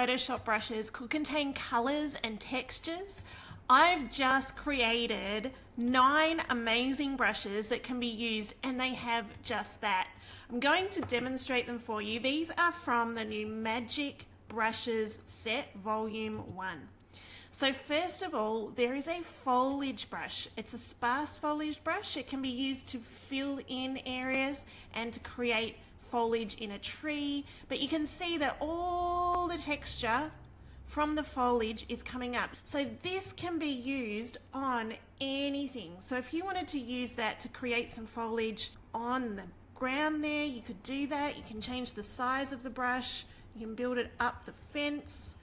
Photoshop brushes could contain colors and textures, I've just created 9 amazing brushes that can be used, and they have just that. I'm going to demonstrate them for you. These are from the new Magic Brushes Set Volume 1. So first of all, there is a foliage brush. It's a sparse foliage brush. It can be used to fill in areas and to create foliage in a tree, but you can see that all the texture from the foliage is coming up. So this can be used on anything. So if you wanted to use that to create some foliage on the ground there, you could do that. You can change the size of the brush. You can build it up the fence.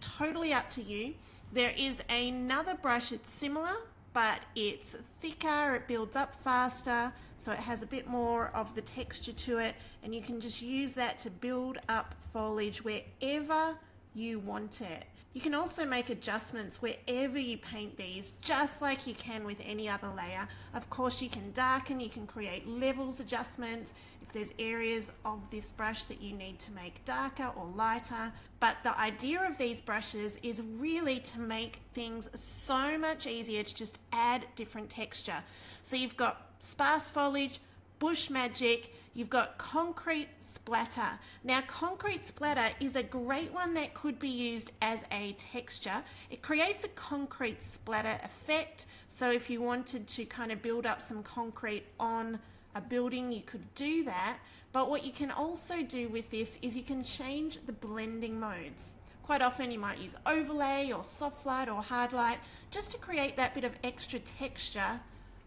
Totally up to you. There is another brush, it's similar, but it's thicker, it builds up faster, so it has a bit more of the texture to it, and you can just use that to build up foliage wherever you want it. You can also make adjustments wherever you paint these, just like you can with any other layer. Of course, you can darken, you can create levels adjustments if there's areas of this brush that you need to make darker or lighter. But the idea of these brushes is really to make things so much easier to just add different texture. So you've got sparse foliage, bush magic, you've got concrete splatter. Now, concrete splatter is a great one that could be used as a texture. It creates a concrete splatter effect. So if you wanted to kind of build up some concrete on a building, you could do that. But what you can also do with this is you can change the blending modes. Quite often you might use overlay or soft light or hard light just to create that bit of extra texture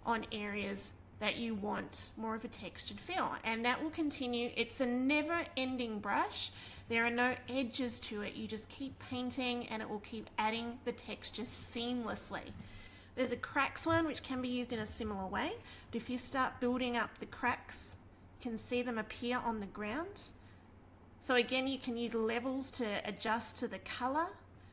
on areas that you want more of a textured feel, and that will continue. It's a never-ending brush. There are no edges to it. You just keep painting and it will keep adding the texture seamlessly. There's a cracks one which can be used in a similar way, but if you start building up the cracks, you can see them appear on the ground. So again, you can use levels to adjust to the color,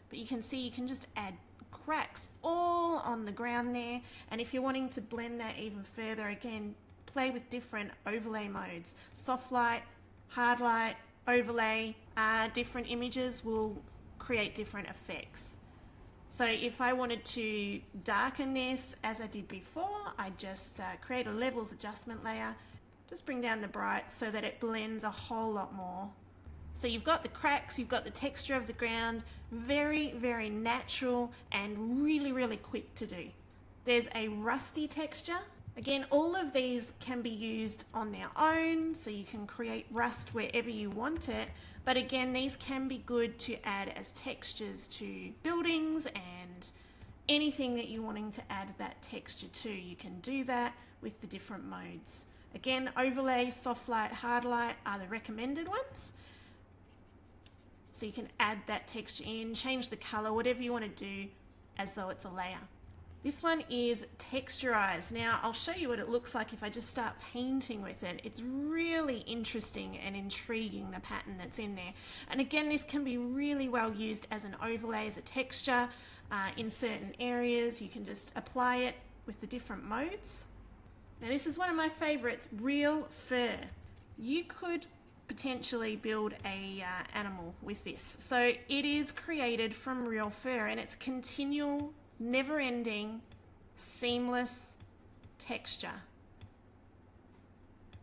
but you can see you can just add cracks all on the ground there. And if you're wanting to blend that even further, again, play with different overlay modes. Soft light, hard light, overlay, different images will create different effects. So if I wanted to darken this as I did before, I just create a levels adjustment layer, just bring down the bright so that it blends a whole lot more. So you've got the cracks, you've got the texture of the ground, very, very natural and really, really quick to do. There's a rusty texture. Again, all of these can be used on their own, so you can create rust wherever you want it. But again, these can be good to add as textures to buildings and anything that you're wanting to add that texture to. You can do that with the different modes. Again, overlay, soft light, hard light are the recommended ones. So you can add that texture in, change the color, whatever you want to do as though it's a layer. This one is texturized. Now I'll show you what it looks like if I just start painting with it. It's really interesting and intriguing, the pattern that's in there. And again, this can be really well used as an overlay, as a texture in certain areas. You can just apply it with the different modes. Now this is one of my favorites, real fur. You could potentially build a animal with this. So it is created from real fur, and it's continual, never-ending, seamless texture.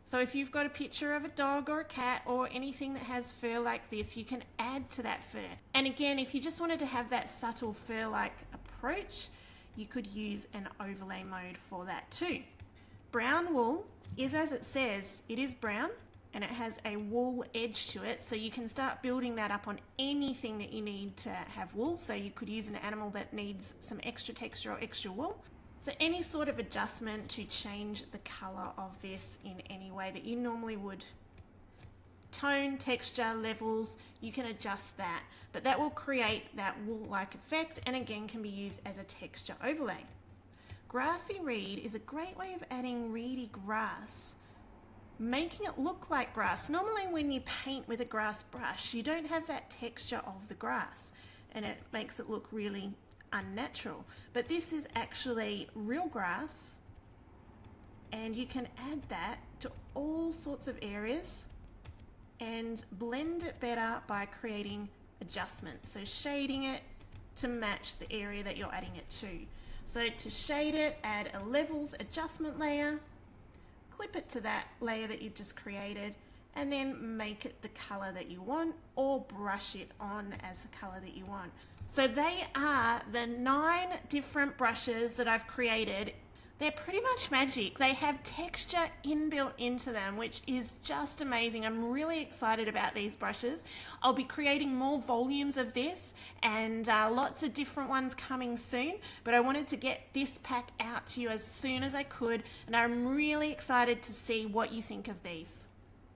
So if you've got a picture of a dog or a cat or anything that has fur like this, you can add to that fur. And again, if you just wanted to have that subtle fur-like approach, you could use an overlay mode for that too. Brown wool is, as it says, it is brown, and it has a wool edge to it, so you can start building that up on anything that you need to have wool. So you could use an animal that needs some extra texture or extra wool. So any sort of adjustment to change the color of this in any way that you normally would. Tone, texture, levels, you can adjust that, but that will create that wool-like effect, and again can be used as a texture overlay. Grassy reed is a great way of adding reedy grass, making it look like grass. Normally when you paint with a grass brush, you don't have that texture of the grass, and it makes it look really unnatural. But this is actually real grass, and you can add that to all sorts of areas and blend it better by creating adjustment. So shading it to match the area that you're adding it to. So to shade it, add a levels adjustment layer, clip it to that layer that you've just created, and then make it the color that you want, or brush it on as the color that you want. So they are the 9 different brushes that I've created. They're pretty much magic. They have texture inbuilt into them, which is just amazing. I'm really excited about these brushes. I'll be creating more volumes of this and lots of different ones coming soon, but I wanted to get this pack out to you as soon as I could, and I'm really excited to see what you think of these.